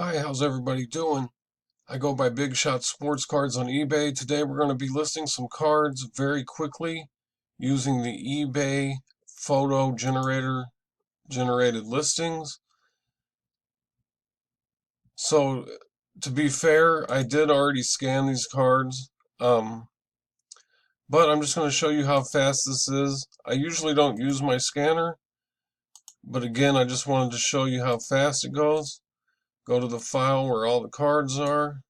Hi, how's everybody doing? I go by Big Shot Sports Cards on eBay. Today we're going to be listing some cards very quickly using the eBay photo generated listings. So to be fair, I did already scan these cards, um, but I'm just going to show you how fast this is. I usually don't use my scanner, but again, I just wanted to show you how fast it goes. Go to the file where all the cards are.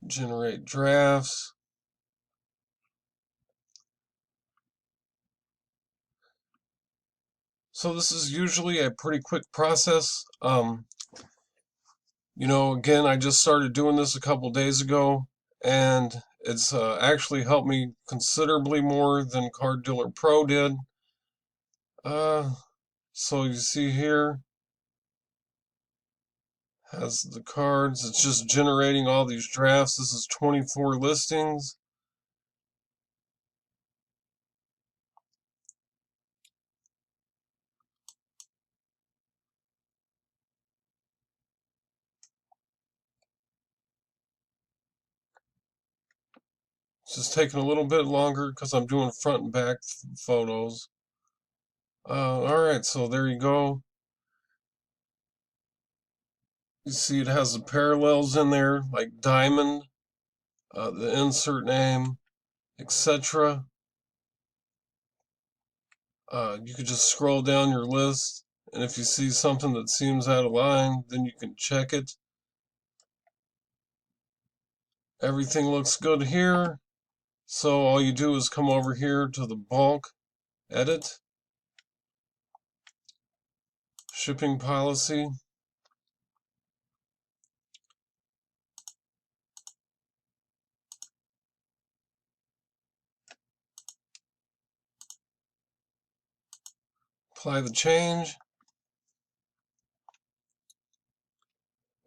Generate drafts. So this is usually a pretty quick process. Again, I just started doing this a couple days ago, and it's actually helped me considerably more than Card Dealer Pro did. Uh, so you see here has the cards. It's just generating all these drafts. This is 24 listings. It's just taking a little bit longer because I'm doing front and back photos. All right, so there you go. You see it has the parallels in there, like diamond, the insert name, etc. You could just scroll down your list, and if you see something that seems out of line, then you can check it. Everything looks good here, so all you do is come over here to the bulk, edit, shipping policy, apply the change.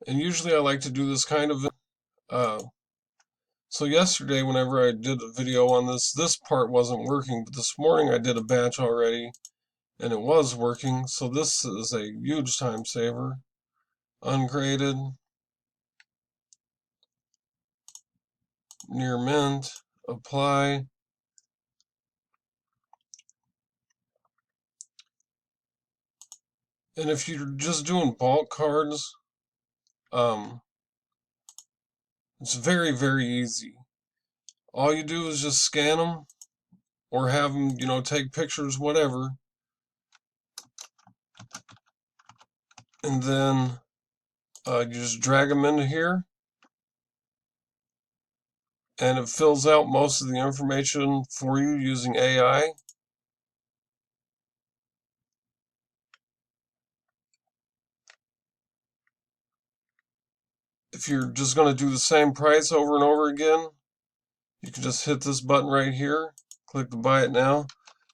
And usually I like to do this kind of so yesterday whenever I did a video on this part wasn't working, but this morning I did a batch already and it was working, so this is a huge time saver. Ungraded, near mint, apply. And if you're just doing bulk cards, um, it's very, very easy. All you do is just scan them or have them, take pictures, whatever. And then you just drag them into here. And it fills out most of the information for you using AI. If you're just going to do the same price over and over again, you can just hit this button right here, click the buy it now,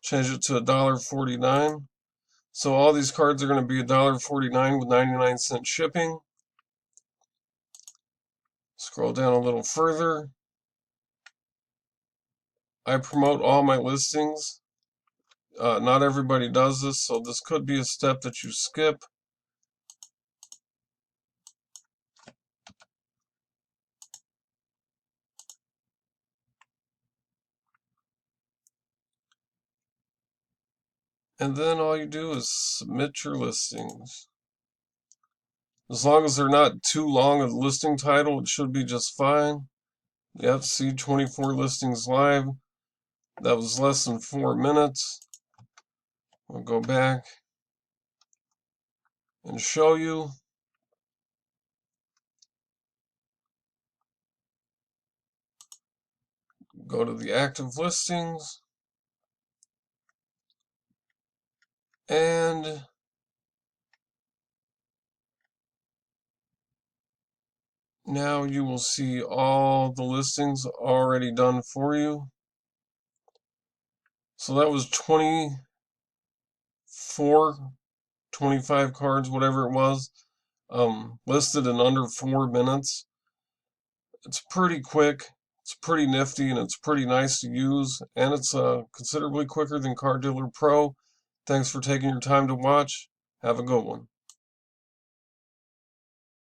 change it to $1.49. So all these cards are going to be $1.49 with 99-cent shipping. Scroll down a little further. I promote all my listings. Not everybody does this, so this could be a step that you skip. And then all you do is submit your listings. As long as they're not too long a listing title, it should be just fine. Yep, see 24 listings live. That was less than 4 minutes. I'll go back and show you. Go to the active listings. And now you will see all the listings already done for you. So that was 24, 25 cards, whatever it was, listed in under 4 minutes. It's pretty quick, it's pretty nifty, and it's pretty nice to use, and it's considerably quicker than Card Dealer Pro. Thanks for taking your time to watch. Have a good one.